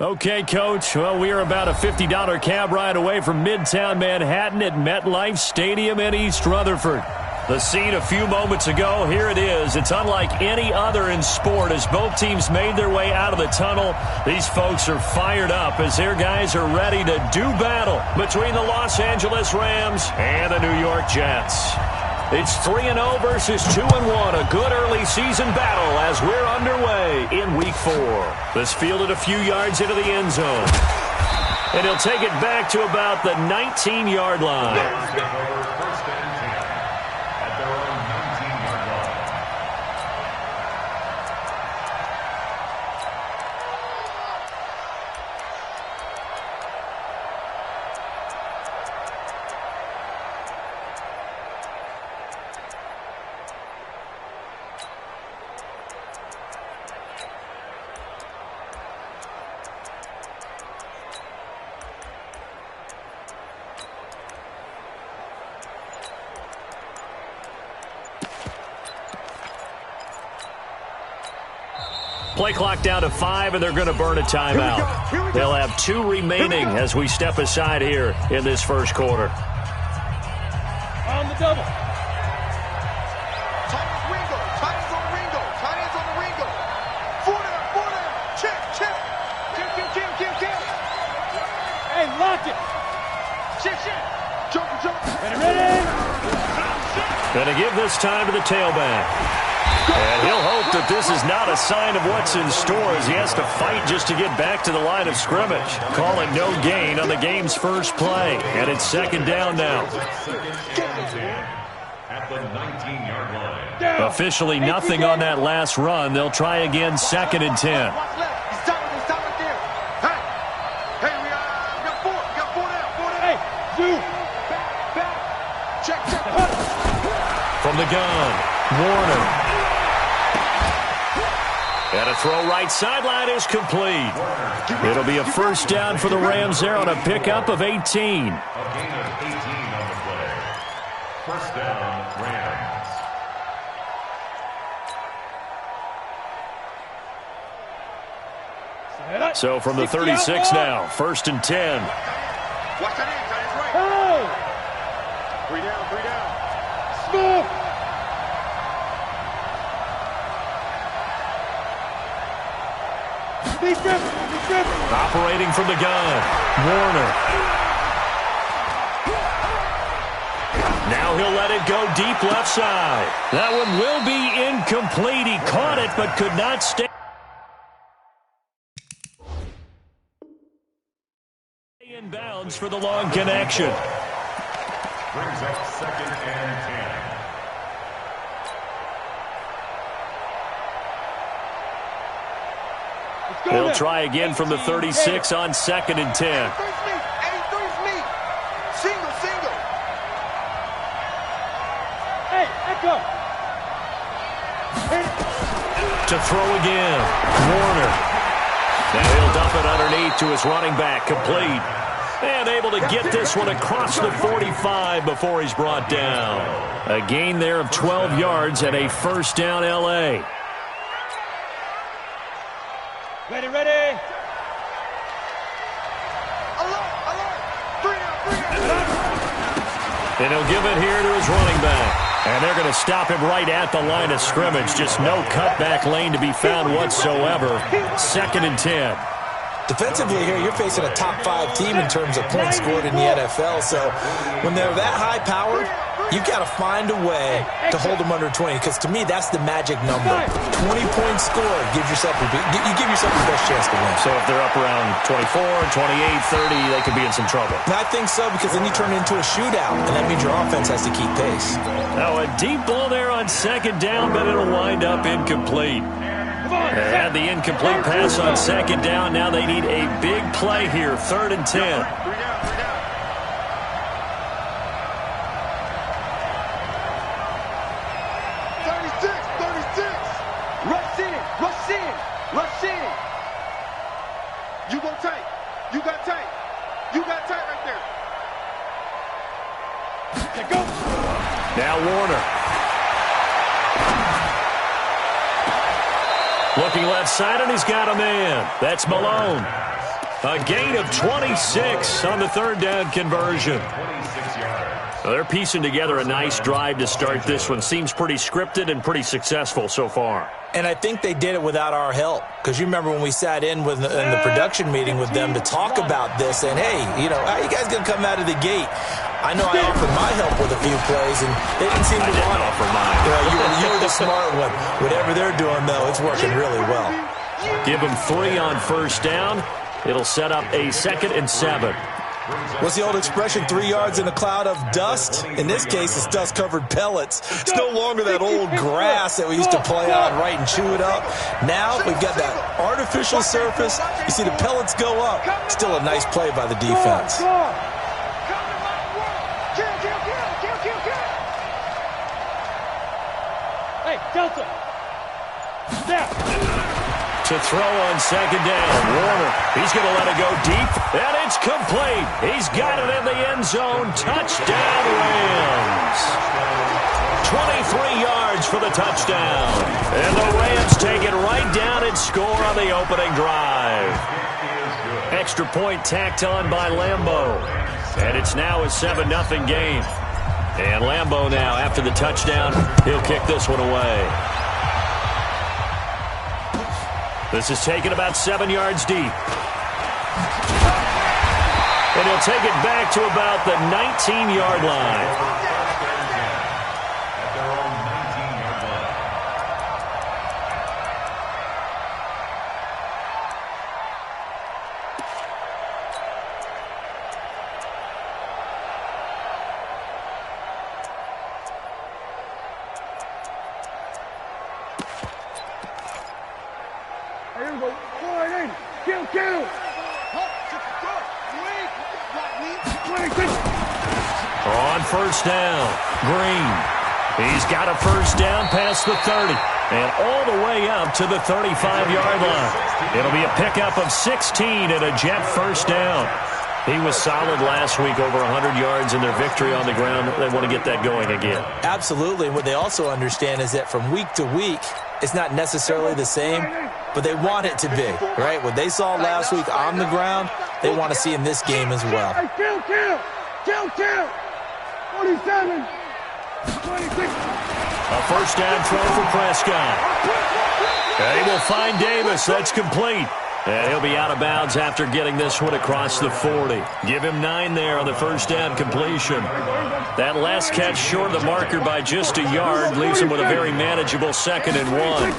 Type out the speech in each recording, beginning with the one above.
Okay, Coach. Well, we are about a $50 cab ride away from Midtown Manhattan at MetLife Stadium in East Rutherford. The scene a few moments ago, here it is. It's unlike any other in sport as both teams made their way out of the tunnel. These folks are fired up as their guys are ready to do battle between the Los Angeles Rams and the New York Jets. It's 3-0 versus 2-1, a good early season battle as we're underway in Week 4. This fielded a few yards into the end zone. And he'll take it back to about the 19-yard line. Play clock down to 5, and they're going to burn a timeout. They'll have 2 remaining as we step aside here in this first quarter. On the double. Tight ends Ringo. Tight ends on the Ringo. Tight ends on the Ringo. 4 down. Check. Kill. Hey, lock it. Shit. Jump. Ready. Going to give this time to the tailback. And he'll hope that this is not a sign of what's in store as he has to fight just to get back to the line of scrimmage. Call it no gain on the game's first play. And it's second down now. At the 19-yard line. Officially nothing on that last run. They'll try again, second and 10. From the gun, Warner. And a throw right sideline is complete. It'll be a first down for the Rams there on a pickup of 18. A gain of 18 on the play. First down, Rams. So from the 36 now, first and 10. Watch that in, tight ends right. 3 down. Smooth. Operating from the gun, Warner. Now he'll let it go deep left side. That one will be incomplete. He caught it but could not stay in bounds for the long connection. Brings up second and 10. He'll try again from the 36 on second and 10. 83's me. Single. Hey, echo. To throw again, Warner. Now he'll dump it underneath to his running back, complete. And able to get this one across the 45 before he's brought down. A gain there of 12 yards and a first down L.A. Ready. Alert. 3 down. And he'll give it here to his running back. And they're going to stop him right at the line of scrimmage. Just no cutback lane to be found whatsoever. Second and 10. Defensively here, you're facing a top 5 team in terms of points scored in the NFL. So when they're that high-powered, you've got to find a way to hold them under 20, because to me, that's the magic number. 20 points scored, you give yourself your best chance to win. So if they're up around 24, 28, 30, they could be in some trouble. And I think so, because then you turn it into a shootout, and that means your offense has to keep pace. Now a deep ball there on second down, but it'll wind up incomplete. They had the incomplete pass on second down. Now they need a big play here, third and 10. 36. Rush in. You go tight. You got tight right there. Let go. Now Warner. Looking left side, and he's got a man. That's Malone. A gain of 26 on the third down conversion. Well, they're piecing together a nice drive to start this one. Seems pretty scripted and pretty successful so far. And I think they did it without our help. Because you remember when we sat in the production meeting with them to talk about this, and hey, how are you guys going to come out of the gate? I know I offered my help with a few plays, and they didn't seem to want to offer mine. You were the smart one. Whatever they're doing, though, it's working really well. Give them 3 on first down. It'll set up a 2nd and 7. What's the old expression, 3 yards in a cloud of dust? In this case, it's dust-covered pellets. It's no longer that old grass that we used to play on, right, and chew it up. Now we've got that artificial surface. You see the pellets go up. Still a nice play by the defense. Hey, Delta. Snap. To throw on 2nd down. Warner, he's going to let it go deep, and it's complete. He's got it in the end zone. Touchdown, Rams. 23 yards for the touchdown. And the Rams take it right down and score on the opening drive. Extra point tacked on by Lambeau. And it's now a 7-0 game. And Lambeau now, after the touchdown, he'll kick this one away. This is taken about 7 yards deep. And he'll take it back to about the 19-yard line. On first down, Green. He's got a first down past the 30 and all the way up to the 35-yard line. It'll be a pickup of 16 and a Jet first down. He was solid last week, over 100 yards in their victory on the ground. They want to get that going again. Absolutely. And what they also understand is that from week to week, it's not necessarily the same, but they want it to be, right? What they saw last week on the ground, they want to see in this game as well. Hey, kill. 47, 26. A first down throw for Prescott. They will find Davis. That's complete. And he'll be out of bounds after getting this one across the 40. Give him 9 there on the first down completion. That last catch short of the marker by just a yard leaves him with a very manageable 2nd and 1.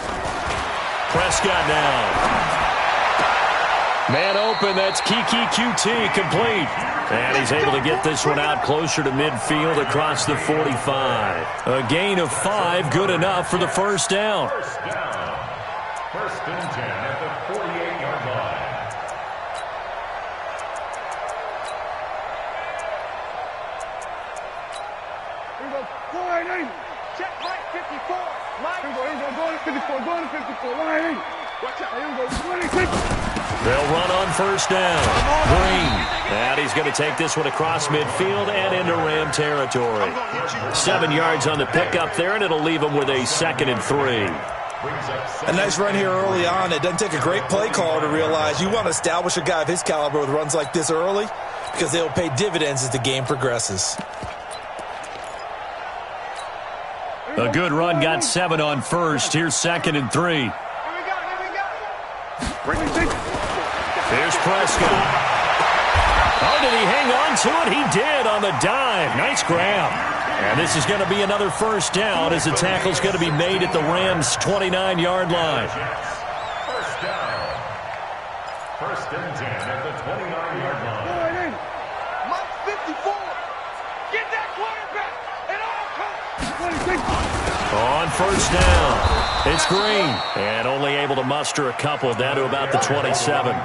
Prescott now. Man open, that's Kiki QT, complete. And he's able to get this one out closer to midfield across the 45. A gain of 5, good enough for the first down. First and 10 at the 48-yard line. Here we go, 480. Check right, 54. Mike. Here we go, going to 54, line 80. Watch out. Here we go, 26. They'll run on first down. Green. And he's going to take this one across midfield and into Ram territory. 7 yards on the pickup there, and it'll leave him with a 2nd and 3. A nice run here early on. It doesn't take a great play caller to realize you want to establish a guy of his caliber with runs like this early because they'll pay dividends as the game progresses. A good run, got 7 on first. Here's 2nd and 3. Here we go. Here's Prescott. Oh, did he hang on to it? He did on the dive. Nice grab. And this is going to be another first down as the tackle's going to be made at the Rams' 29-yard line. First down. First and 10 at the 29-yard line. Mike 54. Get that quarterback. And all comes. 26. On first down, it's Green. And only able to muster a couple down to about the 27.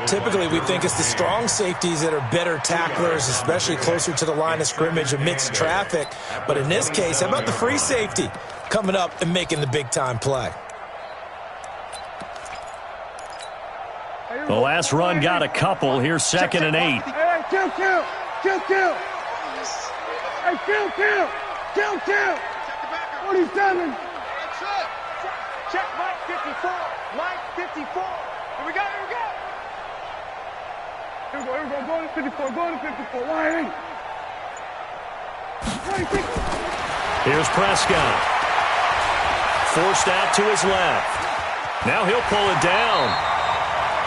Typically, we think it's the strong safeties that are better tacklers, especially closer to the line of scrimmage amidst traffic. But in this case, how about the free safety coming up and making the big-time play? The last run got a couple. Here's 2nd and 8. Hey, kill. Hey, kill. 47. Check Mike 54. Mike 54. Here we go. Here we go. Go to 54. Go to 54. Right. Here's Prescott. Forced out to his left. Now he'll pull it down.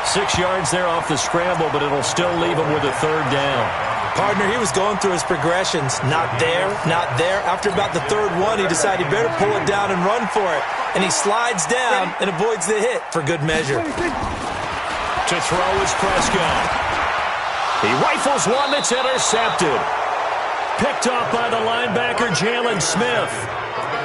6 yards there off the scramble, but it'll still leave him with a third down. Partner, he was going through his progressions. Not there, not there. After about the third one, he decided he better pull it down and run for it. And he slides down and avoids the hit for good measure. To throw is Prescott. He rifles one that's intercepted. Picked off by the linebacker, Jalen Smith.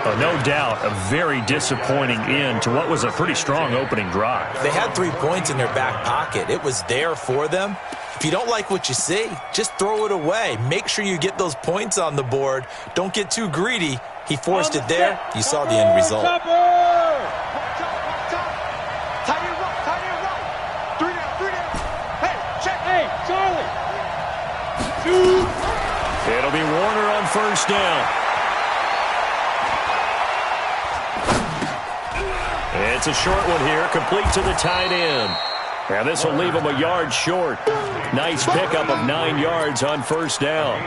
Oh, no doubt, a very disappointing end to what was a pretty strong opening drive. They had 3 points in their back pocket. It was there for them. If you don't like what you see, just throw it away. Make sure you get those points on the board. Don't get too greedy. He forced it there. You saw the end result. It'll be Warner on first down. It's a short one here, complete to the tight end. And this will leave him a yard short. Nice pickup of 9 yards on first down.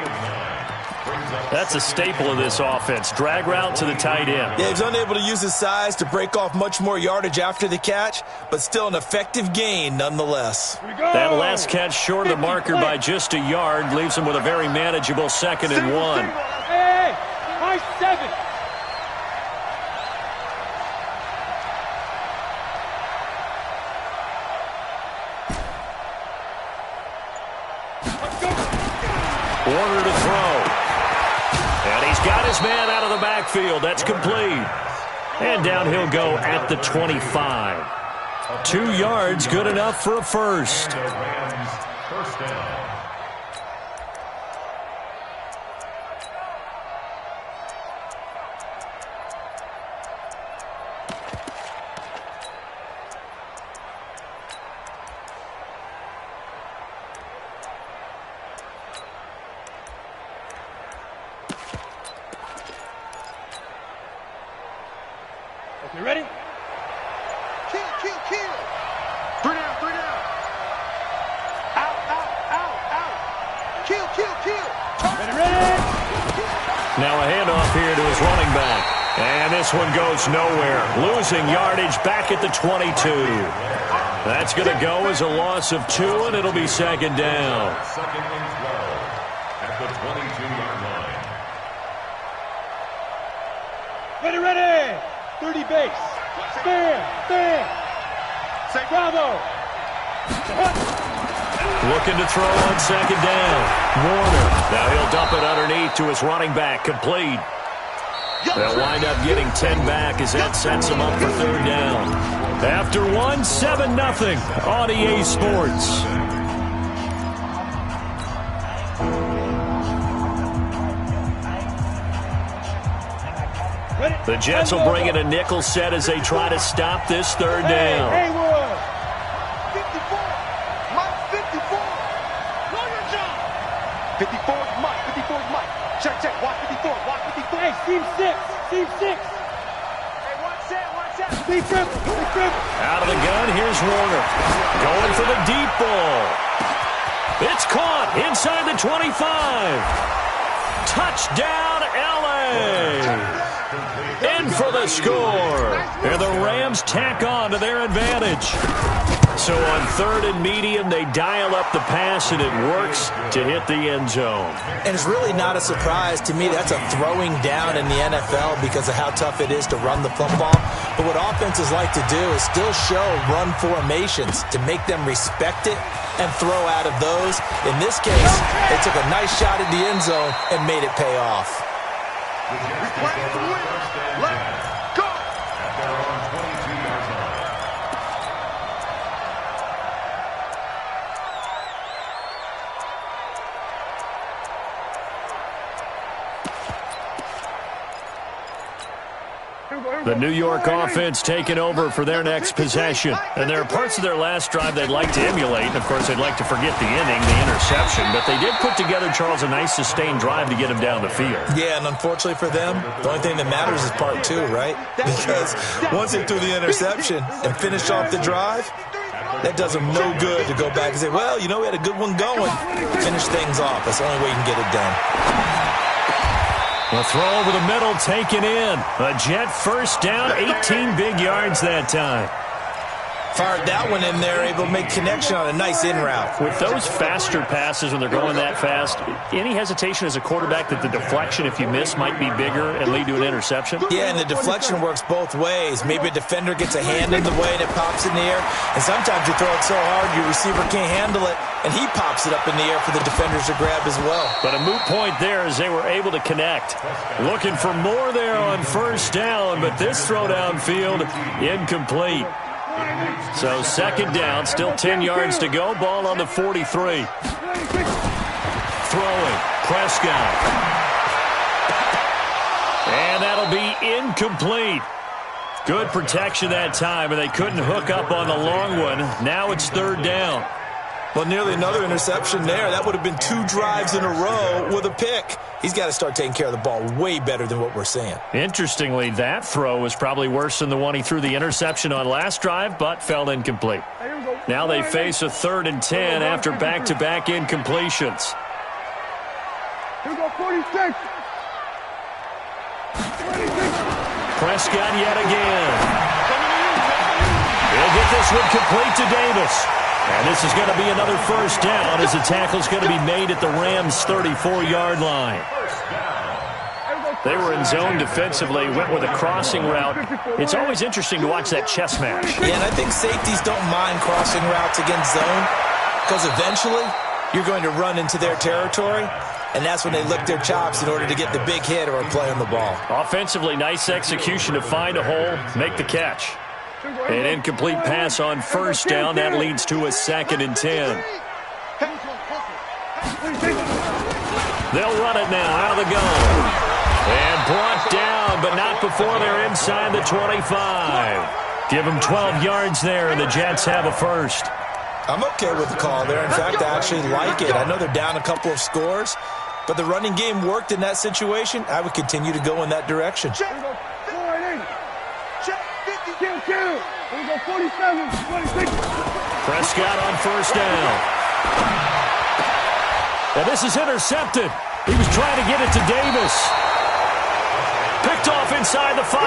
That's a staple of this offense. Drag route to the tight end. Yeah, he's unable to use his size to break off much more yardage after the catch, but still an effective gain nonetheless. That last catch short of the marker by just a yard leaves him with a very manageable 2nd and 1. Hey, high 7. Warner to throw. And he's got his man out of the backfield. That's complete. And down he'll go at the 25. 2 yards, good enough for a first. First down. You ready? Kill. 3 down. Out. Kill. Ready. Now a handoff here to his running back. And this one goes nowhere. Losing yardage back at the 22. That's going to go as a loss of 2, and it'll be 2nd down. 2nd and 12 at the 22-yard line. Ready. 30 base. Stand. Say bravo. Looking to throw on 2nd down. Warner. Now he'll dump it underneath to his running back. Complete. They'll wind up getting 10 back as that sets him up for 3rd down. After 1, 7-0 on EA Sports. The Jets will bring in a nickel set as they try to stop this 3rd down. Hey, 54. Mike, 54. Know your job. 54 is Mike. Check. Watch 54. Hey, team 6. Hey, watch that. Big triple. Out of the gun, here's Warner. Going for the deep ball. It's caught inside the 25. Touchdown, L.A. In for the score. And the Rams tack on to their advantage. So on 3rd and medium, they dial up the pass, and it works to hit the end zone. And it's really not a surprise to me. That's a throwing down in the NFL because of how tough it is to run the football. But what offenses like to do is still show run formations to make them respect it and throw out of those. In this case, they took a nice shot at the end zone and made it pay off. Let's go. At their own 22-yard line. The New York offense taking over for their next possession. And there are parts of their last drive they'd like to emulate. And, of course, they'd like to forget the inning, the interception. But they did put together, Charles, a nice sustained drive to get him down the field. Yeah, and unfortunately for them, the only thing that matters is part 2, right? Because once they threw the interception and finished off the drive, That does them no good to go back and say, well, you know, we had a good one going. Finish things off. That's the only way you can get it done. The throw over the middle taken in. A Jet first down, 18 big yards that time. Fired that one in there, able to make connection on a nice in route. With those faster passes when they're going that fast, any hesitation as a quarterback that the deflection, if you miss, might be bigger and lead to an interception? Yeah, and the deflection works both ways. Maybe a defender gets a hand in the way and it pops in the air. And sometimes you throw it so hard your receiver can't handle it, and he pops it up in the air for the defenders to grab as well. But a moot point there as they were able to connect. Looking for more there on first down, but this throw downfield, incomplete. So second down, still 10 yards to go. Ball on the 43. Throwing, Prescott. And that'll be incomplete. Good protection that time, and they couldn't hook up on the long one. Now it's third down. Well, nearly another interception there. That would have been 2 drives in a row with a pick. He's got to start taking care of the ball way better than what we're seeing. Interestingly, that throw was probably worse than the one he threw the interception on last drive, but fell incomplete. Now they face a 3rd and 10 after back-to-back incompletions. Here we go, 46. Prescott yet again. He'll get this one complete to Davis. And this is going to be another first down as the tackle's going to be made at the Rams' 34-yard line. They were in zone defensively, went with a crossing route. It's always interesting to watch that chess match. Yeah, and I think safeties don't mind crossing routes against zone because eventually you're going to run into their territory, and that's when they lick their chops in order to get the big hit or a play on the ball. Offensively, nice execution to find a hole, make the catch. An incomplete pass on first down. That leads to a 2nd and 10. They'll run it now out of the gun. And brought down, but not before they're inside the 25. Give them 12 yards there, and the Jets have a first. I'm okay with the call there. In fact, I actually like it. I know they're down a couple of scores, but the running game worked in that situation. I would continue to go in that direction. Here we go, 47, 26. Prescott on first down. And this is intercepted. He was trying to get it to Davis. Picked off inside the 5.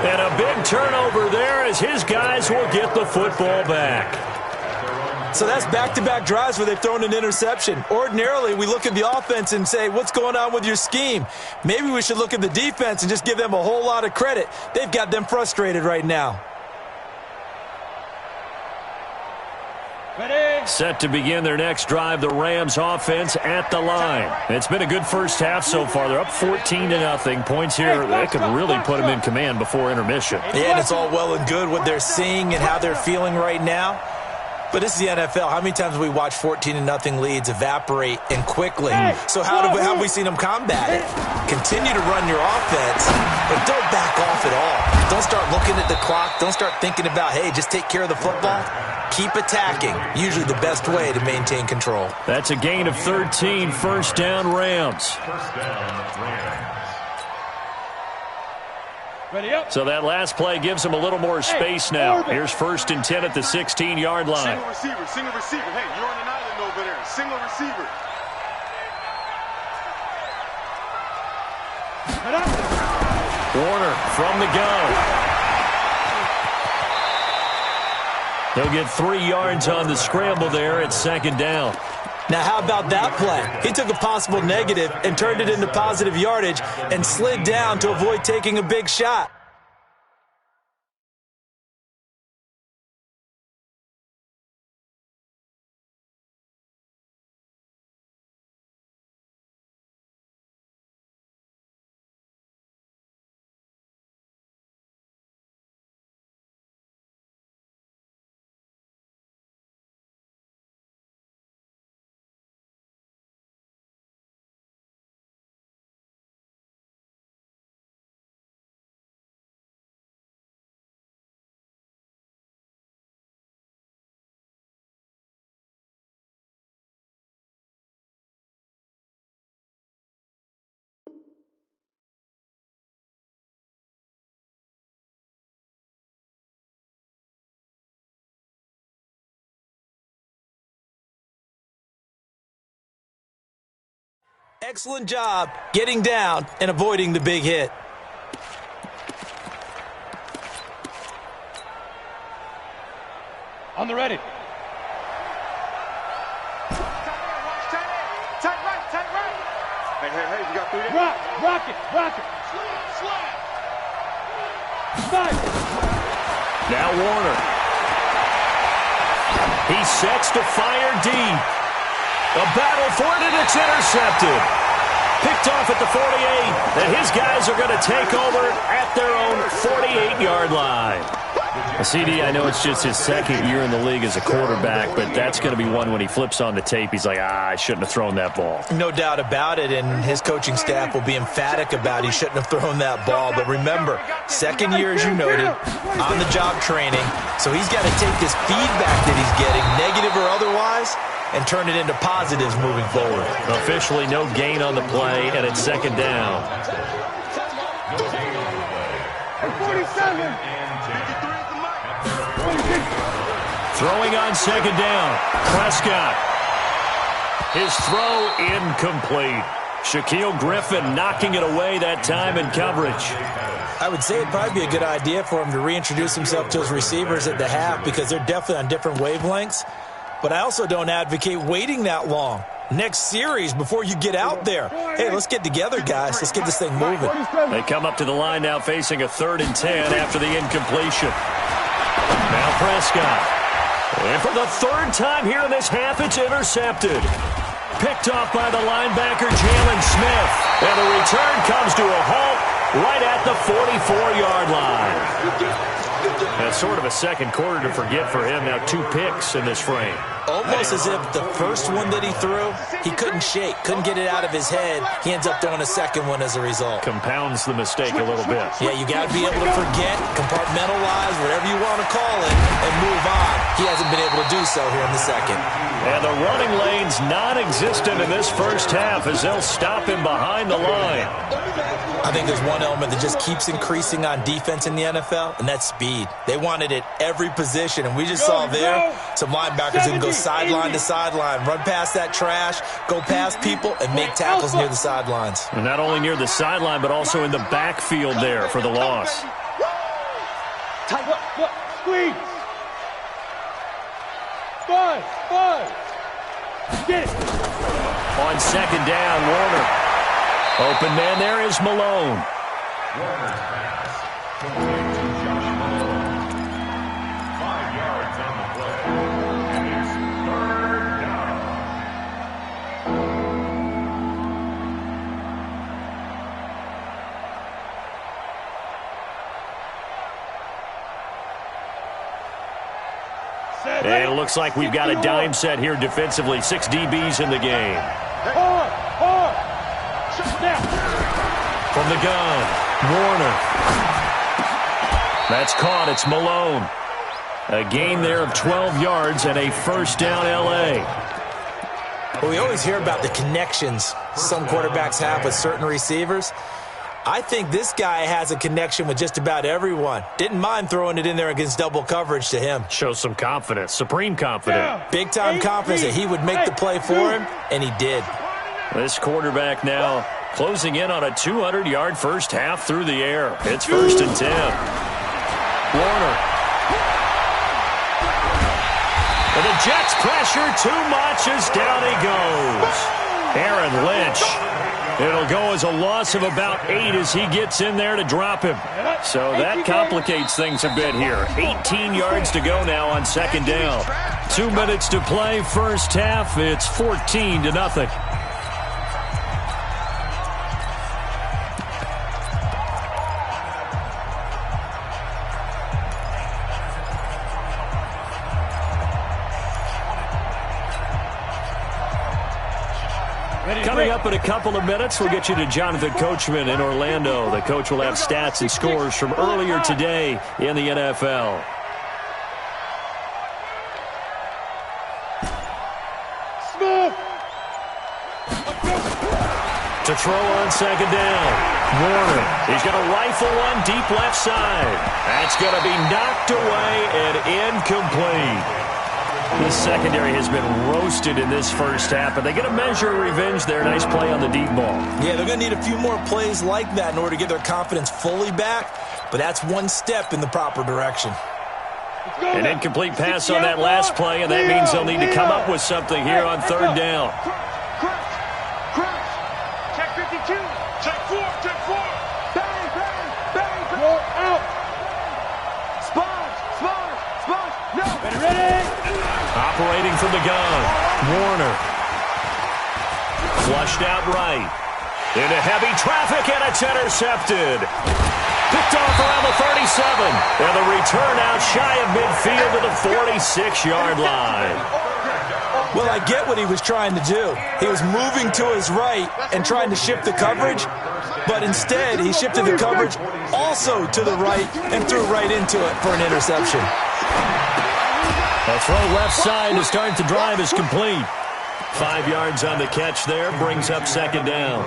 And a big turnover there as his guys will get the football back. So that's back-to-back drives where they've thrown an interception. Ordinarily, we look at the offense and say, what's going on with your scheme? Maybe we should look at the defense and just give them a whole lot of credit. They've got them frustrated right now. Ready? Set to begin their next drive, the Rams offense at the line. It's been a good first half so far. They're up 14-0. Points here, they could really put them in command before intermission. Yeah, and it's all well and good what they're seeing and how they're feeling right now. But this is the NFL. How many times have we watched 14-0 leads evaporate and quickly? So how have we seen them combat it? Continue to run your offense, but don't back off at all. Don't start looking at the clock. Don't start thinking about, hey, just take care of the football. Keep attacking. Usually the best way to maintain control. That's a gain of 13. First down, Rams. First down, Rams. Ready up. So that last play gives them a little more space now. Here's 1st and 10 at the 16-yard line. Single receiver. Hey, you're on an island over there. Single receiver. Warner from the gun. They'll get 3 yards on the scramble there at 2nd down. Now, how about that play? He took a possible negative and turned it into positive yardage and slid down to avoid taking a big shot. Excellent job getting down and avoiding the big hit. On the ready. Tight right. Hey, you got 3 there? Rock it. Slide. Now Warner. He sets to fire deep. A battle for it, and it's intercepted. Picked off at the 48, and his guys are going to take over at their own 48-yard line. CD, I know it's just his second year in the league as a quarterback, but that's going to be one when he flips on the tape. He's like, I shouldn't have thrown that ball. No doubt about it, and his coaching staff will be emphatic about he shouldn't have thrown that ball. But remember, second year, as you noted, on-the-job training, so he's got to take this feedback that he's getting, negative or otherwise, and turn it into positives moving forward. Officially no gain on the play, and it's second down. 47. Throwing on second down. Prescott. His throw incomplete. Shaquille Griffin knocking it away that time in coverage. I would say it'd probably be a good idea for him to reintroduce himself to his receivers at the half because they're definitely on different wavelengths. But I also don't advocate waiting that long. Next series before you get out there. Hey, let's get together, guys. Let's get this thing moving. They come up to the line now facing a 3rd and 10 after the incompletion. Now Prescott. And for the 3rd time here in this half, it's intercepted. Picked off by the linebacker, Jalen Smith. And the return comes to a halt right at the 44-yard line. That's sort of a second quarter to forget for him. Now 2 picks in this frame. Almost as if the first one that he threw, he couldn't shake, couldn't get it out of his head. He ends up throwing a second one as a result. Compounds the mistake a little bit. Yeah, you got to be able to forget, compartmentalize, whatever you want to call it, and move on. He hasn't been able to do so here in the second. And the running lane's non-existent in this first half as they'll stop him behind the line. I think there's one element that just keeps increasing on defense in the NFL, and that's speed. They want it at every position, and we just saw there some linebackers who can go sideline to sideline, run past that trash, go past people, and make tackles near the sidelines. And not only near the sideline, but also in the backfield there for the loss. Squeeze. Five. Get it. On second down, Warner. Open man there is Malone. Warner's pass. Complete to Josh Malone. 5 yards on the play. And it's 3rd down. And it looks like we've got a dime set here defensively. 6 DBs in the game. Hard. From the gun, Warner. That's caught. It's Malone. A gain there of 12 yards and a first down L.A. Well, we always hear about the connections some quarterbacks have with certain receivers. I think this guy has a connection with just about everyone. Didn't mind throwing it in there against double coverage to him. Shows some confidence, supreme confidence. Big-time confidence that he would make the play for him, and he did. This quarterback now closing in on a 200-yard first half through the air. It's 1st and 10. Warner. And the Jets pressure too much as down he goes. Aaron Lynch. It'll go as a loss of about 8 as he gets in there to drop him. So that complicates things a bit here. 18 yards to go now on second down. 2 minutes to play first half. It's 14-0. Coming up in a couple of minutes, we'll get you to Jonathan Coachman in Orlando. The coach will have stats and scores from earlier today in the NFL. Smith. To throw on second down. Warner. He's going to rifle one deep left side. That's going to be knocked away and incomplete. The secondary has been roasted in this first half, but they get a measure of revenge there. Nice play on the deep ball. Yeah, they're going to need a few more plays like that in order to get their confidence fully back, but that's one step in the proper direction. An incomplete pass on that last play, and that means they'll need to come up with something here on third down. Check 52. Check 4. Check 4. Bang, bang, bang. Roll out. Sponge. No. Ready. Operating from the gun. Warner. Flushed out right. Into heavy traffic, and it's intercepted. Picked off around the 37. And the return out shy of midfield to the 46-yard line. Well, I get what he was trying to do. He was moving to his right and trying to shift the coverage, but instead he shifted the coverage also to the right and threw right into it for an interception. A throw left side to start the drive is complete. 5 yards on the catch there, brings up second down.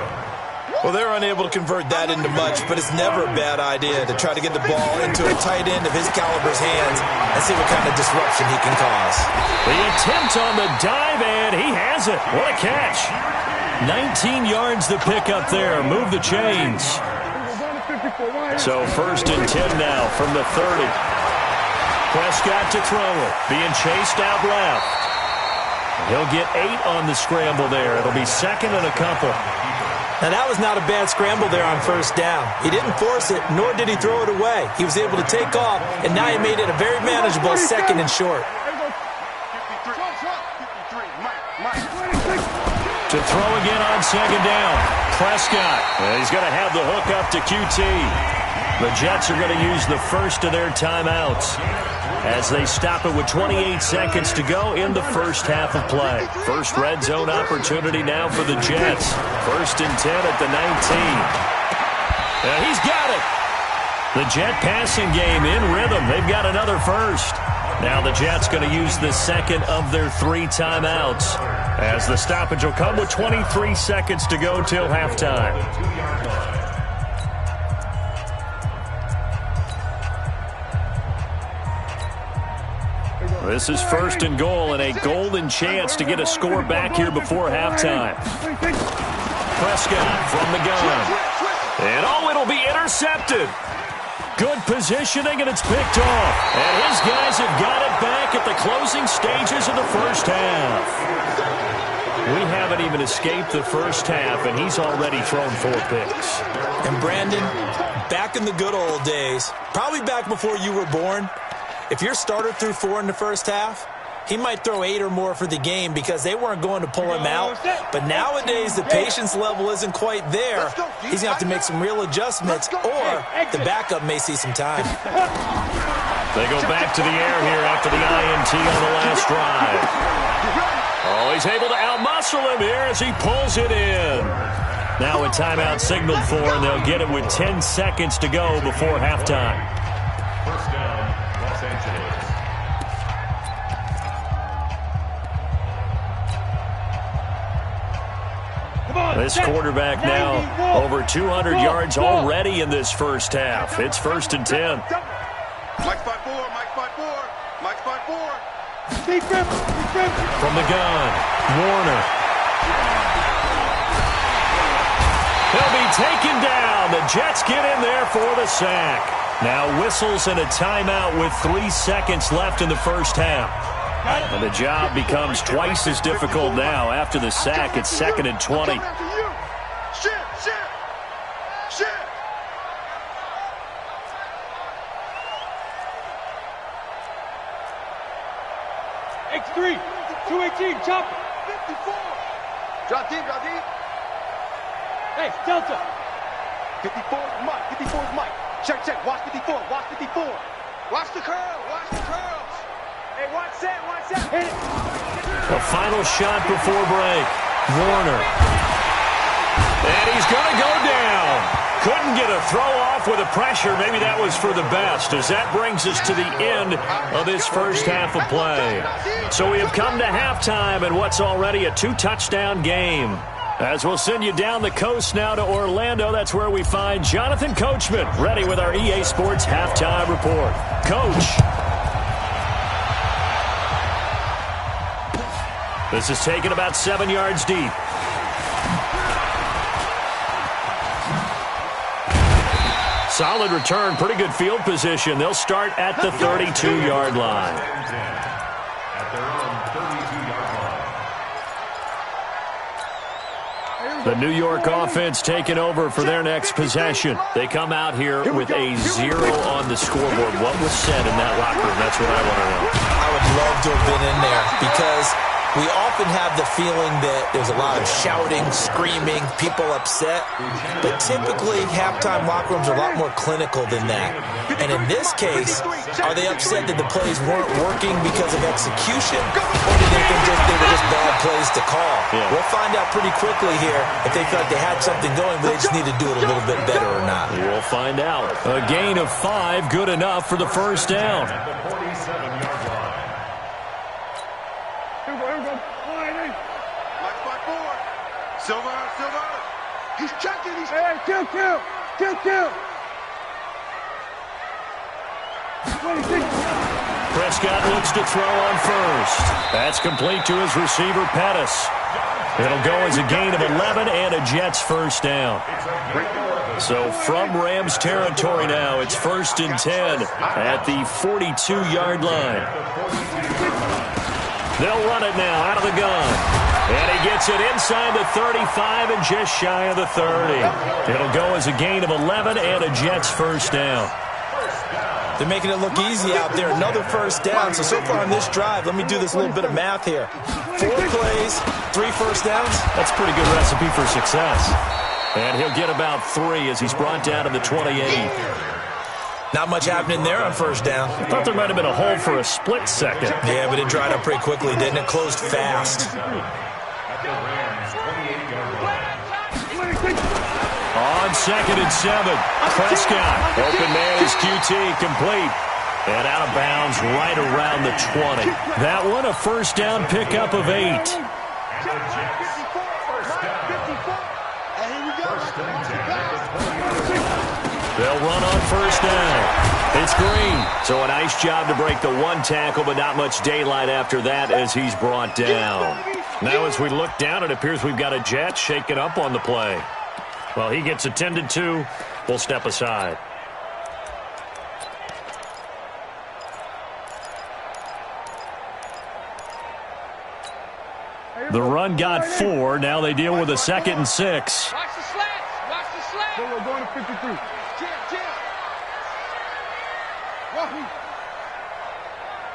Well, they're unable to convert that into much, but it's never a bad idea to try to get the ball into a tight end of his caliber's hands and see what kind of disruption he can cause. The attempt on the dive, and he has it. What a catch. 19 yards the pick up there. Move the chains. So 1st and 10 now from the 30. Prescott to throw it. Being chased out left. He'll get 8 on the scramble there. It'll be second and a couple. Now, that was not a bad scramble there on first down. He didn't force it, nor did he throw it away. He was able to take off, and now he made it a very manageable second and short. To throw again on second down. Prescott. He's going to have the hook up to QT. The Jets are going to use the first of their timeouts as they stop it with 28 seconds to go in the first half of play. First red zone opportunity now for the Jets. 1st and 10 at the 19. He's got it. The Jet passing game in rhythm. They've got another first. Now the Jets going to use the second of their 3 timeouts as the stoppage will come with 23 seconds to go till halftime. This is 1st and goal and a golden chance to get a score back here before halftime. Prescott from the gun. And it'll be intercepted. Good positioning, and it's picked off. And his guys have got it back at the closing stages of the first half. We haven't even escaped the first half, and he's already thrown 4 picks. And Brandon, back in the good old days, probably back before you were born, if your starter threw 4 in the first half, he might throw 8 or more for the game because they weren't going to pull him out. But nowadays, the patience level isn't quite there. He's going to have to make some real adjustments, or the backup may see some time. They go back to the air here after the INT on the last drive. Oh, he's able to outmuscle him here as he pulls it in. Now a timeout signaled for, and they'll get it with 10 seconds to go before halftime. First down, Los Angeles. This quarterback now over 200 yards already in this first half. It's 1st and 10. Mike 5-4, Mike 5-4, Mike 5-4. From the gun, Warner. He'll be taken down. The Jets get in there for the sack. Now whistles and a timeout with 3 seconds left in the first half. And the job becomes twice as difficult now. After the sack, it's 2nd and 20. X3, 218, chop it. 54. Drop deep, drop deep. Hey, Delta. 54 is Mike, 54 is Mike. Check, check, watch 54, watch 54. Watch the curl, watch the curls. Hey, watch that, hit it. The final shot before break. Warner. And he's going to go down. Couldn't get a throw off with the pressure. Maybe that was for the best, as that brings us to the end of this first half of play. So we have come to halftime in what's already a 2-touchdown game. As we'll send you down the coast now to Orlando, that's where we find Jonathan Coachman ready with our EA Sports Halftime Report. Coach. This is taken about 7 yards deep. Solid return, pretty good field position. They'll start at the 32-yard line. At their own 32-yard line. The New York offense taking over for their next possession. They come out here with a 0 on the scoreboard. What was said in that locker room? That's what I want to know. I would love to have been in there because we often have the feeling that there's a lot of shouting, screaming, people upset. But typically, halftime locker rooms are a lot more clinical than that. And in this case, are they upset that the plays weren't working because of execution? Or do they think they were just bad plays to call? Yeah. We'll find out pretty quickly here if they feel like they had something going, but they just need to do it a little bit better or not. We'll find out. A gain of 5, good enough for the first down. At the 47-yard line. Silver. He's checking. Kill. Prescott looks to throw on first. That's complete to his receiver, Pettis. It'll go as a gain of 11 and a Jets first down. So from Rams territory now, it's 1st and 10 at the 42-yard line. They'll run it now out of the gun. And he gets it inside the 35 and just shy of the 30. It'll go as a gain of 11 and a Jets first down. They're making it look easy out there. Another first down. So far on this drive, let me do this little bit of math here. 4 plays, 3 first downs. That's a pretty good recipe for success. And he'll get about 3 as he's brought down to the 28. Not much happening there on first down. I thought there might have been a hole for a split second. Yeah, but it dried up pretty quickly, didn't it? Closed fast. At the Rams 28-yard line. On 2nd and 7, Prescott. Open man is QT, complete. And out of bounds right around the 20. That one a first down pickup of 8. And the Jets, first down. First and 10 at the 20. They'll run on first down. It's Green. So a nice job to break the 1 tackle, but not much daylight after that as he's brought down. Now as we look down, it appears we've got a Jet shaking up on the play. Well, he gets attended to. We'll step aside. The run got 4. Now they deal with a 2nd and 6. Watch the slats. We're going to 53. Jam.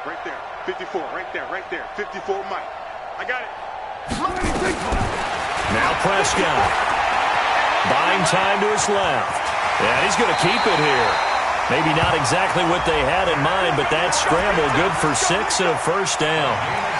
Right there. 54. Right there. 54, Mike. I got it. Now Prescott. Buying time to his left. And he's going to keep it here. Maybe not exactly what they had in mind, but that scramble good for 6 and a first down.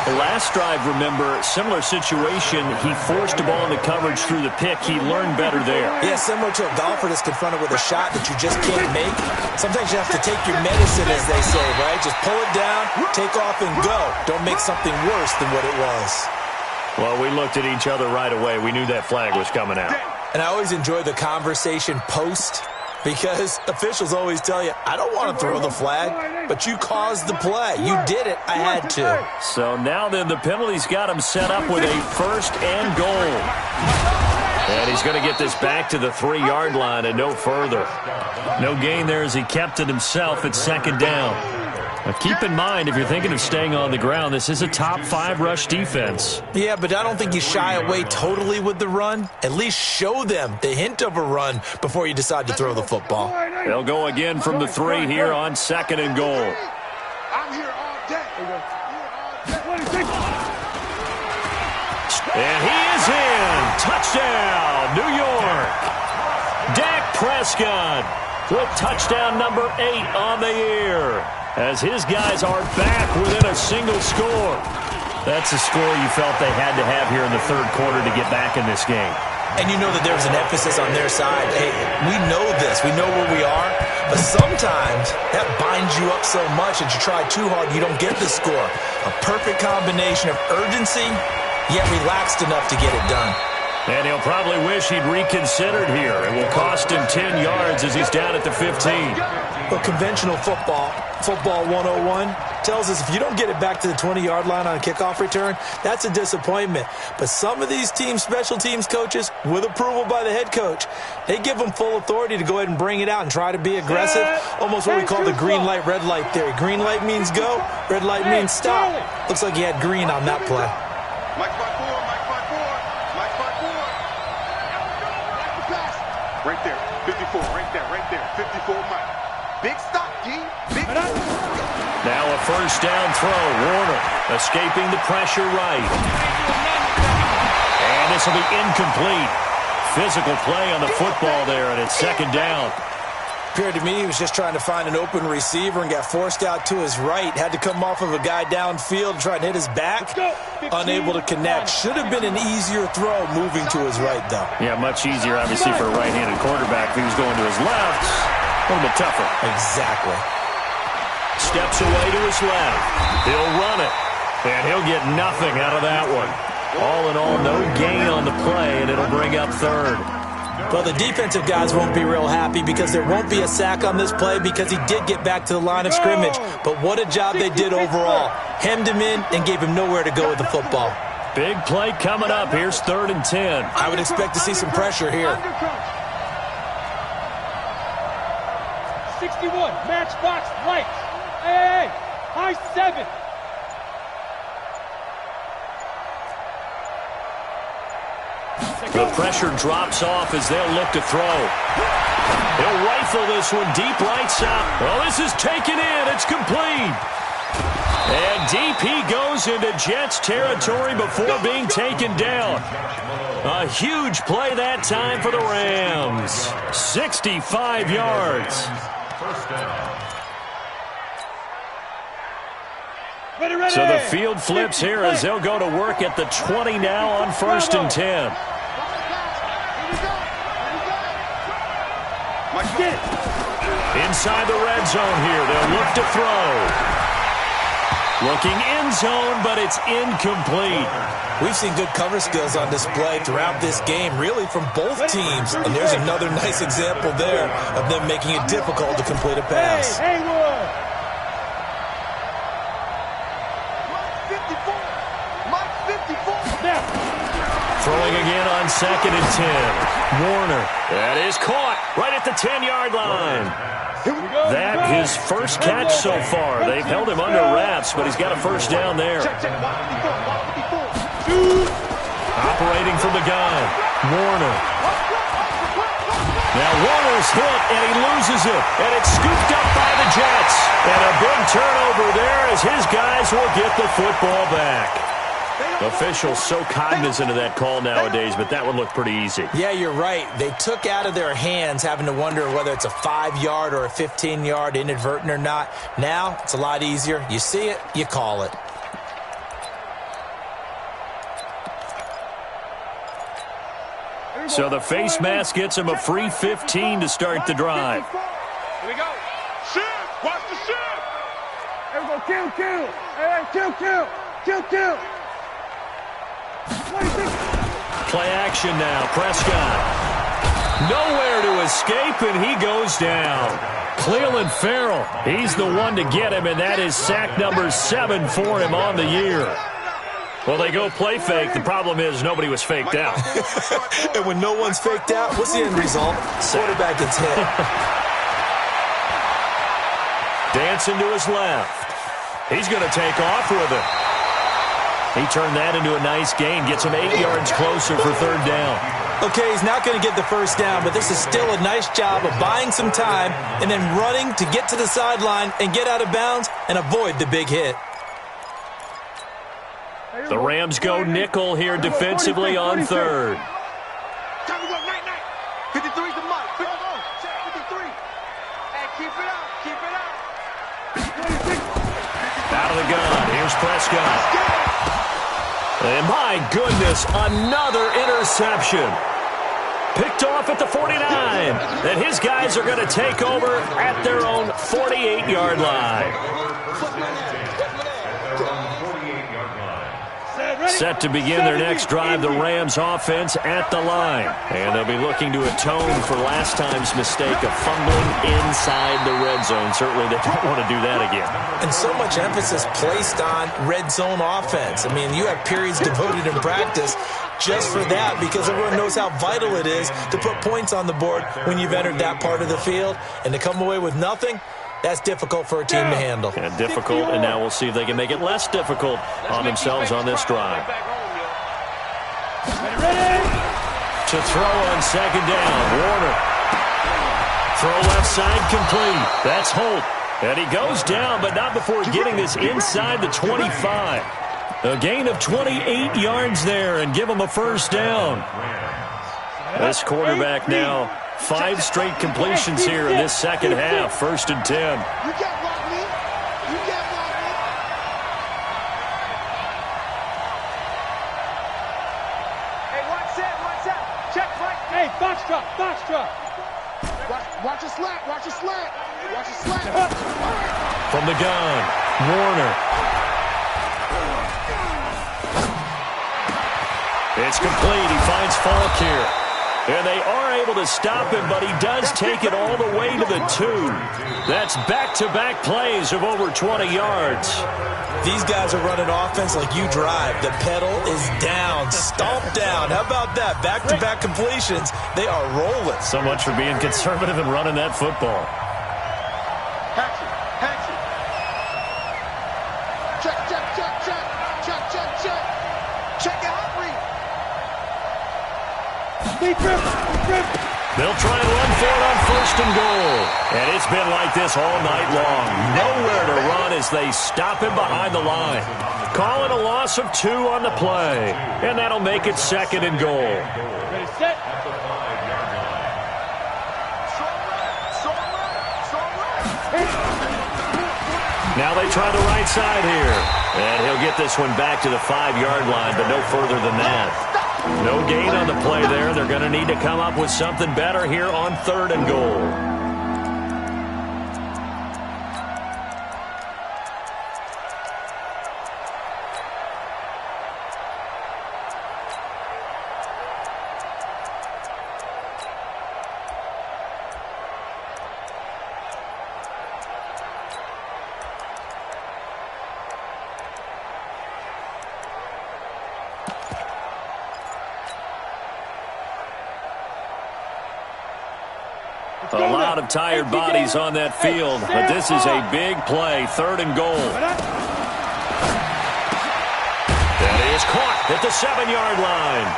The last drive, remember, similar situation. He forced a ball into coverage through the pick. He learned better there. Yeah, similar to a golfer that's confronted with a shot that you just can't make. Sometimes you have to take your medicine, as they say, right? Just pull it down, take off, and go. Don't make something worse than what it was. Well, we looked at each other right away. We knew that flag was coming out. And I always enjoy the conversation post, because officials always tell you, I don't want to throw the flag, but you caused the play. You did it. I had to. So now then the penalty's got him set up with a 1st and goal. And he's going to get this back to the 3-yard line and no further. No gain there as he kept it himself at 2nd down. Now keep in mind, if you're thinking of staying on the ground, this is a top 5 rush defense. Yeah, but I don't think you shy away totally with the run. At least show them the hint of a run before you decide to throw the football. They'll go again from the 3 here on 2nd and goal. I'm here all day. And he is in. Touchdown, New York. Dak Prescott with touchdown number 8 on the year, as his guys are back within a single score. That's a score you felt they had to have here in the 3rd quarter to get back in this game. And you know that there's an emphasis on their side. Hey, we know this. We know where we are. But sometimes that binds you up so much that you try too hard, you don't get the score. A perfect combination of urgency, yet relaxed enough to get it done. And he'll probably wish he'd reconsidered here. It will cost him 10 yards as he's down at the 15. But conventional football, Football 101 tells us if you don't get it back to the 20-yard line on a kickoff return, that's a disappointment. But some of these special teams coaches, with approval by the head coach, they give them full authority to go ahead and bring it out and try to be aggressive, almost what we call the green light, red light theory. Green light means go, red light means stop. Looks like he had green on that play. Mike 5-4, Mike 5-4, Mike 5-4. Right there, 54, right there, 54, Mike. Big stop, D. Big stop. Now a first down throw. Warner escaping the pressure right. And this will be incomplete. Physical play on the football there, and it's second down. Appeared to me he was just trying to find an open receiver and got forced out to his right. Had to come off of a guy downfield, try to hit his back. Unable to connect. Should have been an easier throw moving to his right, though. Yeah, much easier, obviously, for a right-handed quarterback. If he was going to his left, a little bit tougher. Exactly. Steps away to his left. He'll run it. And he'll get nothing out of that one. All in all, no gain on the play, and it'll bring up third. Well, the defensive guys won't be real happy because there won't be a sack on this play because he did get back to the line of scrimmage. But what a job they did overall. Hemmed him in and gave him nowhere to go with the football. Big play coming up. Here's 3rd and 10. I would expect to see some pressure here. 61, matchbox lights. Hey, high 7. The pressure drops off as they'll look to throw. He'll rifle this one deep right side. Well, this is taken in. It's complete. And deep he goes into Jets territory before being taken down. A huge play that time for the Rams. 65 yards. First down. So the field flips here as they'll go to work at the 20 now on 1st and 10. Inside the red zone here. They'll look to throw. Looking end zone, but it's incomplete. We've seen good cover skills on display throughout this game, really from both teams. And there's another nice example there of them making it difficult to complete a pass. Hey, Haywood. Mike 54. Throwing again on 2nd and 10. Warner. That is caught right at the 10-yard line. That his first catch so far. They've held him under wraps, but he's got a first down there. Operating from the gun. Warner. Now Warner's hit, and he loses it. And it's scooped up by the Jets. And a big turnover there as his guys will get the football back. Officials so cognizant of that call nowadays, but that one looked pretty easy. Yeah, you're right. They took out of their hands having to wonder whether it's a 5-yard or a 15-yard inadvertent or not. Now, it's a lot easier. You see it, you call it. So the face mask gets him a free 15 to start the drive. Here we go. Shift. Watch the shift. Here we go. Kill. Hey, kill. Play action now. Prescott. Nowhere to escape, and he goes down. Cleveland Farrell, he's the one to get him, and that is sack number 7 for him on the year. Well, they go play fake. The problem is nobody was faked out. And when no one's faked out, what's the end result? Quarterback gets hit. Dancing to his left. He's going to take off with it. He turned that into a nice gain, gets him 8 yards closer for 3rd down. Okay, he's not going to get the first down, but this is still a nice job of buying some time and then running to get to the sideline and get out of bounds and avoid the big hit. The Rams go nickel here defensively on 3rd. Time to go, night. 53's the mark. 53. Hey, keep it out. Out of the gun. Here's Prescott. And my goodness, another interception. Picked off at the 49. And his guys are going to take over at their own 48-yard line. Set to begin their next drive, the Rams offense at the line. And they'll be looking to atone for last time's mistake of fumbling inside the red zone. Certainly they don't want to do that again. And so much emphasis placed on red zone offense. I mean, you have periods devoted in practice just for that because everyone knows how vital it is to put points on the board when you've entered that part of the field. And to come away with nothing, that's difficult for a team to handle. And difficult, and now we'll see if they can make it less difficult on themselves on this drive. To throw on second down, Warner. Throw left side complete. That's Holt. And he goes down, but not before getting this inside the 25. A gain of 28 yards there and give him a first down. This quarterback now 5 straight completions here in this second half. 1st and 10. You can't block me. You can't block me. Hey, watch out. Check right. Hey, box drop, box drop. Watch a slant. Watch a slant. Watch a slant. From the gun, Warner. It's complete. He finds Falk here. And they are able to stop him, but he does take it all the way to the 2. That's back-to-back plays of over 20 yards. These guys are running offense like you drive. The pedal is down, stomped down. How about that? Back-to-back completions. They are rolling. So much for being conservative and running that football. Hatchet. Check. Check it out, Reed. They'll try and run for it on 1st and goal. And it's been like this all night long. Nowhere to run as they stop him behind the line. Call it a loss of 2 on the play. And that'll make it 2nd and goal. Ready, set. Now they try the right side here. And he'll get this one back to the 5-yard line, but no further than that. No gain on the play there. They're going to need to come up with something better here on 3rd and goal. A lot of tired bodies on that field, but this is a big play. 3rd and goal. That is caught at the 7-yard line.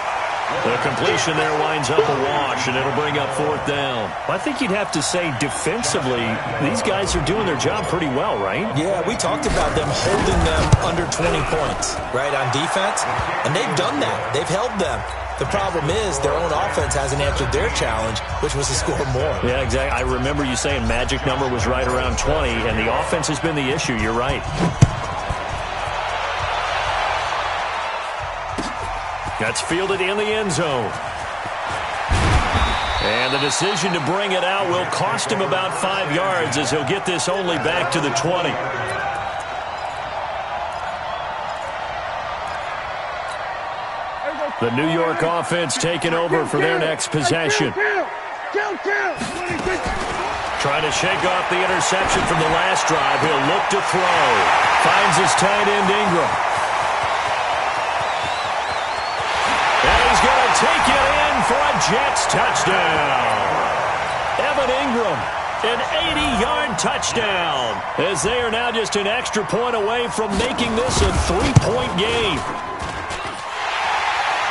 The completion there winds up a wash, and it'll bring up 4th down. I think you'd have to say defensively, these guys are doing their job pretty well, right? Yeah, we talked about them holding them under 20 points, right, on defense. And they've done that. They've held them. The problem is their own offense hasn't answered their challenge, which was to score more. Yeah, exactly. I remember you saying magic number was right around 20, and the offense has been the issue. You're right. That's fielded in the end zone. And the decision to bring it out will cost him about 5 yards as he'll get this only back to the 20. The New York offense taking over for their next possession. Trying to shake off the interception from the last drive. He'll look to throw. Finds his tight end, Ingram. And he's going to take it in for a Jets touchdown. Evan Ingram, an 80-yard touchdown, as they are now just an extra point away from making this a 3-point game.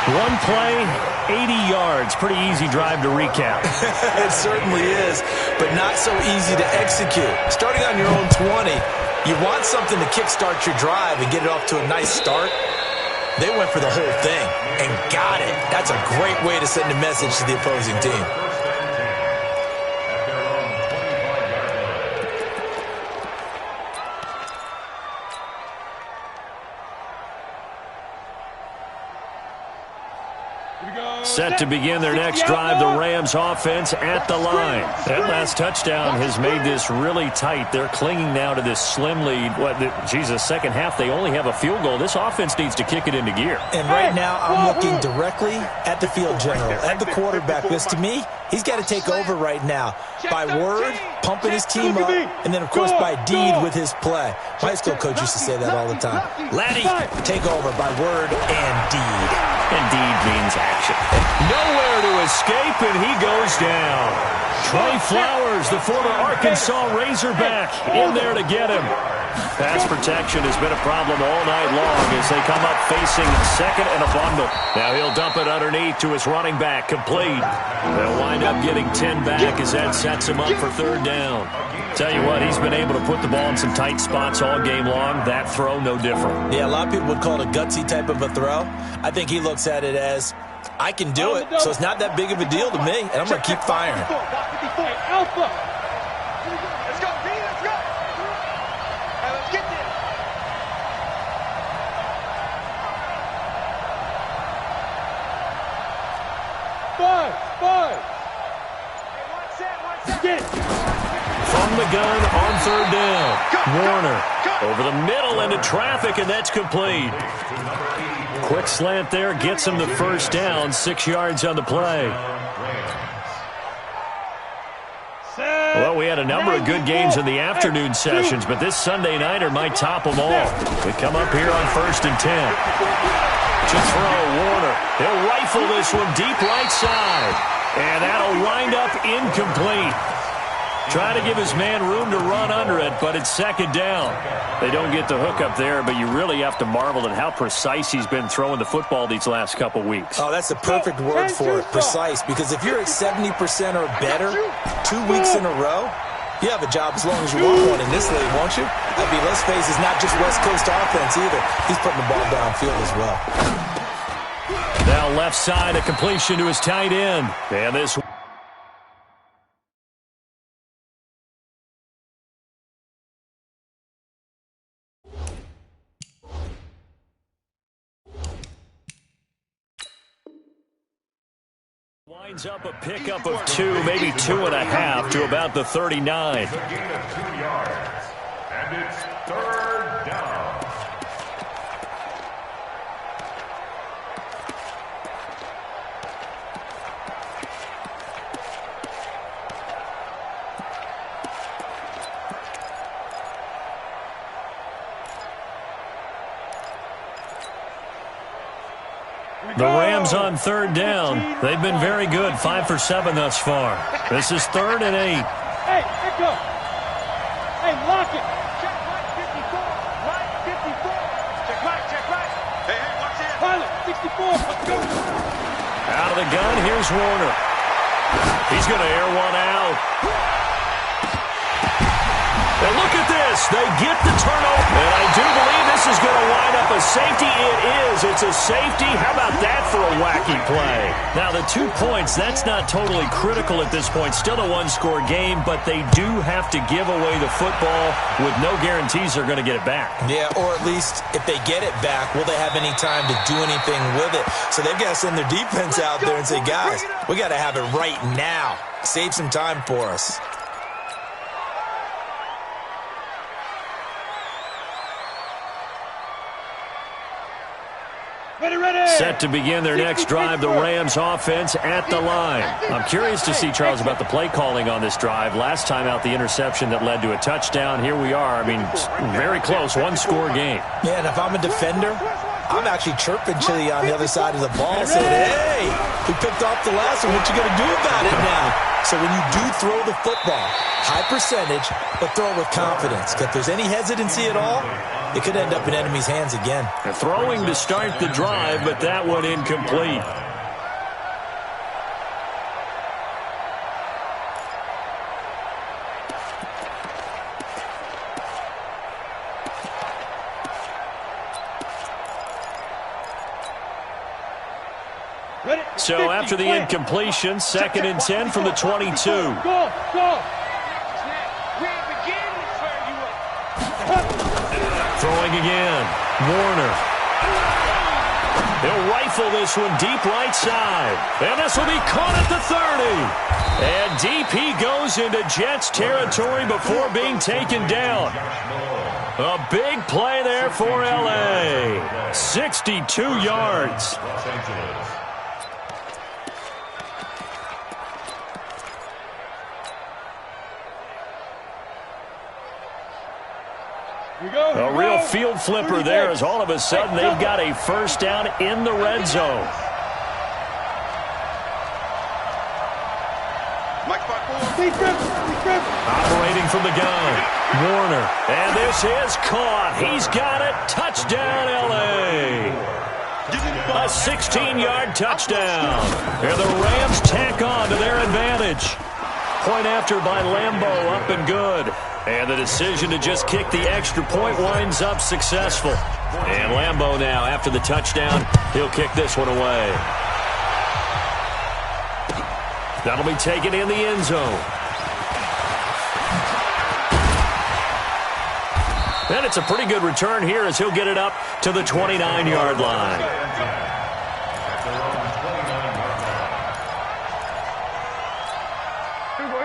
One play, 80 yards. Pretty easy drive to recap. It certainly is, but not so easy to execute. Starting on your own 20, you want something to kickstart your drive and get it off to a nice start. They went for the whole thing and got it. That's a great way to send a message to the opposing team. Here we go. Set to begin their next drive, the Rams offense at the line. That last touchdown has made this really tight. They're clinging now to this slim lead. Second half, they only have a field goal. This offense needs to kick it into gear. And right now, I'm looking directly at the field general, at the quarterback, because to me, he's got to take over right now. By word, pumping his team up, and then, of course, by deed with his play. My high school coach used to say that all the time. Laddie, take over by word and deed. And deed means action. Nowhere to escape, and he goes down. Trey Flowers, the former Arkansas Razorback, in there to get him. Pass protection has been a problem all night long as they come up facing second and a bundle. Now he'll dump it underneath to his running back, complete. They'll wind up getting 10 back as that sets him up for third down. Tell you what, he's been able to put the ball in some tight spots all game long. That throw, no different. Yeah, a lot of people would call it a gutsy type of a throw. I think he looks at it as, I can do it, so it's not that big of a deal to me, and I'm going to keep firing. Alpha. Let's go, B, let's go. Hey, let's get this. Five. Hey, one set. Get it. From the gun on third down. Warner over the middle into traffic, and that's complete. Quick slant there gets him the first down, 6 yards on the play. Well, we had a number of good games in the afternoon sessions, but this Sunday nighter might top them all. We come up here on 1st and 10. To throw, Warner. He'll rifle this one deep right side. And that'll wind up incomplete. Trying to give his man room to run under it, but it's second down. They don't get the hook up there, but you really have to marvel at how precise he's been throwing the football these last couple weeks. Oh, that's the perfect word for it, precise, because if you're at 70% or better 2 weeks in a row, you have a job as long as you want one in this league, won't you? I mean, let's face it, it's not just West Coast offense either. He's putting the ball downfield as well. Now left side, a completion to his tight end. And this winds up a pickup of 2, maybe 2.5 to about the 39. It's a gain of 2 yards, and it's third down. The Rams on third down. They've been very good, 5 for 7 thus far. This is 3rd and 8. Hey, echo. Hey, lock it. Check right 54. Right 54. Check right. Hey, watch it. Pilot, 64. Let's go. Out of the gun, here's Warner. He's going to air one out. And look at this. They get the turnover. And I do believe this is going to wind up a safety. It is. It's a safety. How about that for a wacky play? Now, the 2 points, that's not totally critical at this point. Still a one-score game, but they do have to give away the football with no guarantees they're going to get it back. Yeah, or at least if they get it back, will they have any time to do anything with it? So they've got to send their defense out there and say, guys, we got to have it right now. Save some time for us. Set to begin their next drive, the Rams offense at the line. I'm curious to see, Charles, about the play calling on this drive. Last time out, the interception that led to a touchdown. Here we are. I mean, very close, one-score game. Yeah, and if I'm a defender, I'm actually chirping Chili on the other side of the ball, saying, hey, we picked off the last one. What you going to do about it now? So when you do throw the football, high percentage, but throw it with confidence. If there's any hesitancy at all, it could end up in enemy's hands again. Throwing to start the drive, but that one incomplete. So after the incompletion, 2nd and 10 from the 22. Go. Throwing again. Warner. He'll rifle rifle this one deep right side. And this will be caught at the 30. And deep he goes into Jets territory before being taken down. A big play there for L.A. 62 yards. Los Angeles. A real field flipper there as all of a sudden they've got a first down in the red zone. Operating from the gun, Warner. And this is caught. He's got it. Touchdown, L.A. A 16-yard touchdown. And the Rams tack on to their advantage. Point after by Lambeau, up and good. And the decision to just kick the extra point winds up successful. And Lambeau now, after the touchdown, he'll kick this one away. That'll be taken in the end zone. And it's a pretty good return here as he'll get it up to the 29-yard line.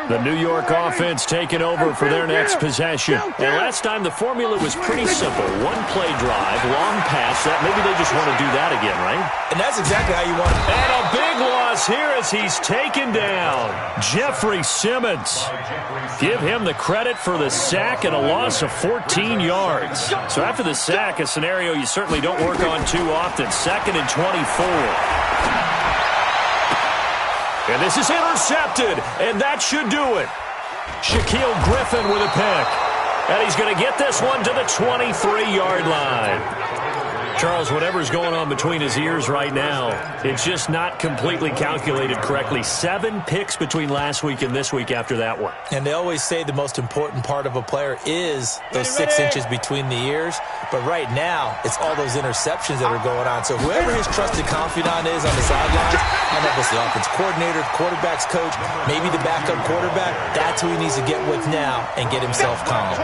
The New York offense taking over for their next possession. And last time the formula was pretty simple. One play drive, long pass. That maybe they just want to do that again, right? And that's exactly how you want it. And a big loss here as he's taken down. Jeffrey Simmons. Give him the credit for the sack and a loss of 14 yards. So after the sack, a scenario you certainly don't work on too often. 2nd and 24. And this is intercepted, and that should do it. Shaquille Griffin with a pick. And he's going to get this one to the 23-yard line. Charles, whatever's going on between his ears right now, it's just not completely calculated correctly. 7 picks between last week and this week after that one. And they always say the most important part of a player is those 6 inches between the ears. But right now, it's all those interceptions that are going on. So whoever his trusted confidant is on the sidelines, I don't know if it's the offense coordinator, the quarterback's coach, maybe the backup quarterback, that's who he needs to get with now and get himself calm.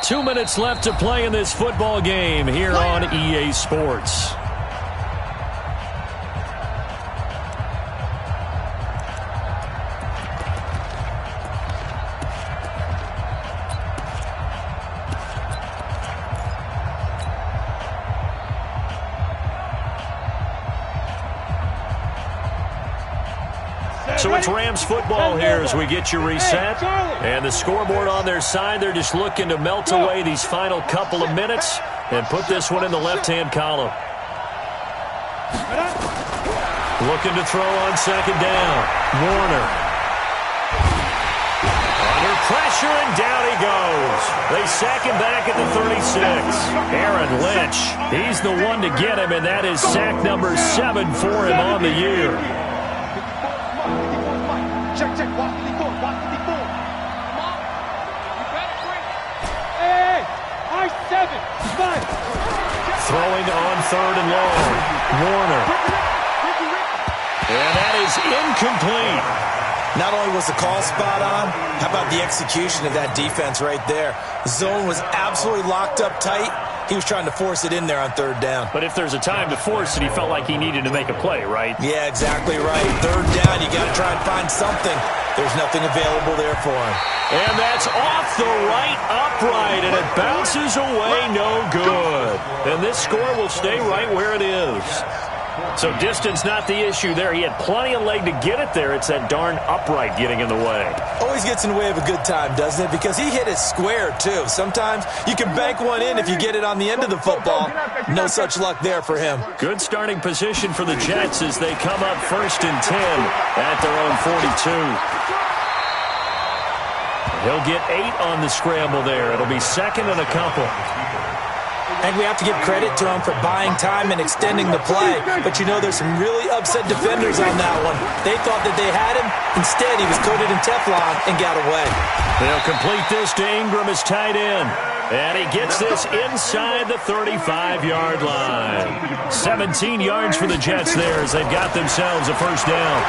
2 minutes left to play in this football game here on EA Sports. So it's Rams football here as we get you reset. And the scoreboard on their side, they're just looking to melt away these final couple of minutes and put this one in the left-hand column. Looking to throw on 2nd down. Warner. Under pressure, and down he goes. They sack him back at the 36. Aaron Lynch, he's the one to get him, and that is sack number 7 for him on the year. Check, watch the before. Come on. You better bring it. Hey, I-7, 5. Throwing on 3rd and long. Warner. And that is incomplete. Not only was the call spot on, how about the execution of that defense right there? The zone was absolutely locked up tight. He was trying to force it in there on 3rd down. But if there's a time to force it, he felt like he needed to make a play, right? Yeah, exactly right. 3rd down, you got to try and find something. There's nothing available there for him. And that's off the right upright, and it bounces away no good. And this score will stay right where it is. So distance not the issue there. He had plenty of leg to get it there. It's that darn upright getting in the way. Always gets in the way of a good time, doesn't it? Because he hit it square, too. Sometimes you can bank one in if you get it on the end of the football. No such luck there for him. Good starting position for the Jets as they come up 1st and 10 at their own 42. He'll get 8 on the scramble there. It'll be 2nd and a couple. And we have to give credit to him for buying time and extending the play. But you know, there's some really upset defenders on that one. They thought that they had him. Instead, he was coated in Teflon and got away. They'll complete this to Ingram as tight end. And he gets this inside the 35-yard line. 17 yards for the Jets there as they've got themselves a first down.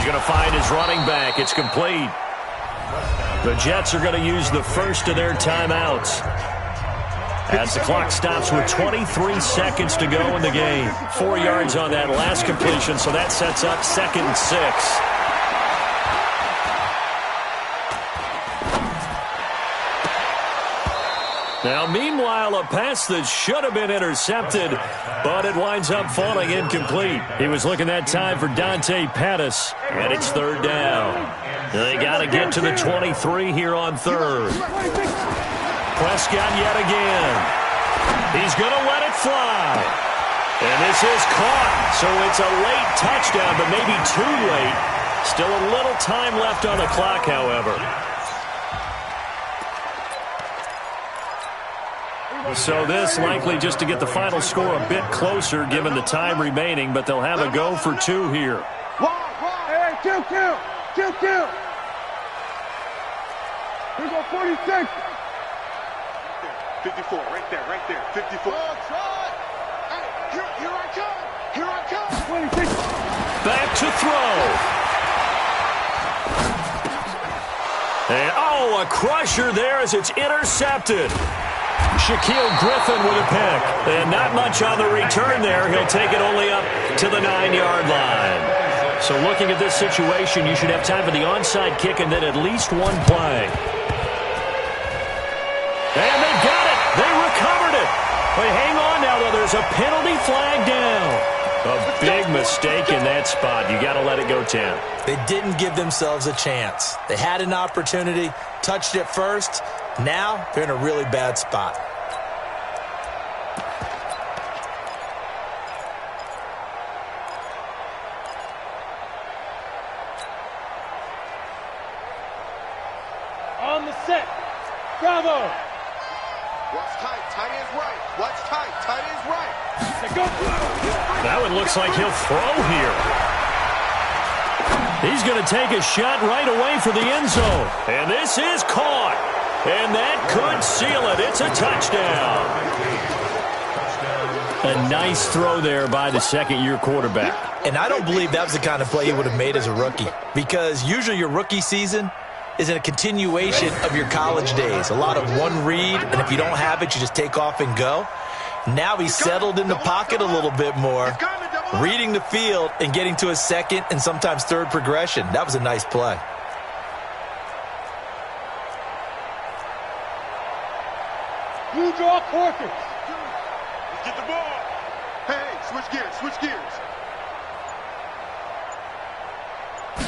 He's going to find his running back. It's complete. The Jets are going to use the first of their timeouts as the clock stops with 23 seconds to go in the game. 4 yards on that last completion, so that sets up 2nd and 6. Now, meanwhile, a pass that should have been intercepted, but it winds up falling incomplete. He was looking that time for Dante Pettis, and it's 3rd down. They got to get to the 23 here on 3rd. Prescott yet again. He's going to let it fly. And this is caught, so it's a late touchdown, but maybe too late. Still a little time left on the clock, however. So this likely just to get the final score a bit closer given the time remaining, but they'll have a go for 2 here. Hey, kill. We go 46. 54, right there. 54. Hey, here I come. 26. Back to throw. And, a crusher there as it's intercepted. Shaquille Griffin with a pick. And not much on the return there. He'll take it only up to the 9-yard line. So looking at this situation, you should have time for the onside kick and then at least one play. And they got it. They recovered it. But hang on now, though. There's a penalty flag down. A big mistake in that spot. You got to let it go 10. They didn't give themselves a chance. They had an opportunity, touched it first. Now they're in a really bad spot. On the set. Bravo. Watch tight. Tight end's right. Watch tight. Tight end's right. That one looks like he'll throw here. He's going to take a shot right away for the end zone. And this is caught. And that could seal it. It's a touchdown. A nice throw there by the second-year quarterback. And I don't believe that was the kind of play he would have made as a rookie, because usually your rookie season is in a continuation of your college days. A lot of one read, and if you don't have it, you just take off and go. Now he's settled in the pocket a little bit more, reading the field and getting to a second and sometimes third progression. That was a nice play. You draw Corkers. Get the ball. Hey, switch gears.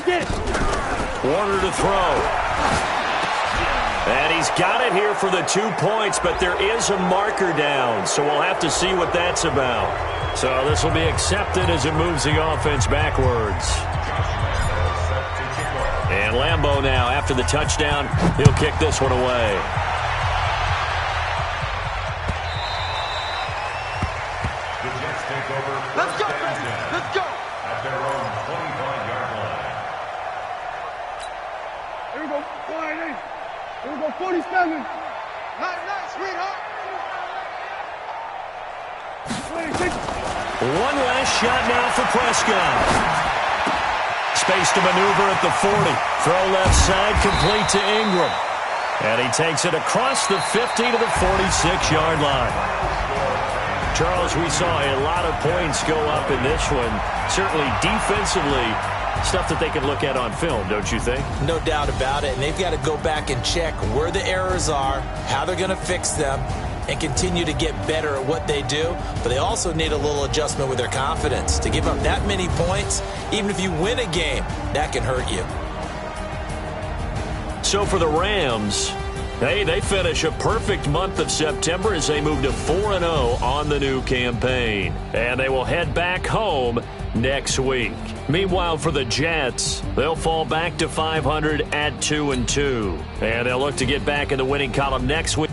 Get it. Warner to throw. And he's got it here for the 2 points, but there is a marker down, so we'll have to see what that's about. So this will be accepted as it moves the offense backwards. And Lambeau now, after the touchdown, he'll kick this one away. The Jets take over. Let's go, baby. Let's go. At their own 25-yard line. Here we go. 48. Here we go. 47. Nice, sweetheart. 26. One last shot now for Prescott. Space to maneuver at the 40. Throw left side, complete to Ingram. And he takes it across the 50 to the 46-yard line. Charles, we saw a lot of points go up in this one. Certainly defensively, stuff that they can look at on film, don't you think? No doubt about it. And they've got to go back and check where the errors are, how they're going to fix them, and continue to get better at what they do. But they also need a little adjustment with their confidence. To give up that many points, even if you win a game, that can hurt you. So for the Rams, hey, they finish a perfect month of September as they move to 4-0 on the new campaign. And they will head back home next week. Meanwhile, for the Jets, they'll fall back to 500 at 2-2. And they'll look to get back in the winning column next week.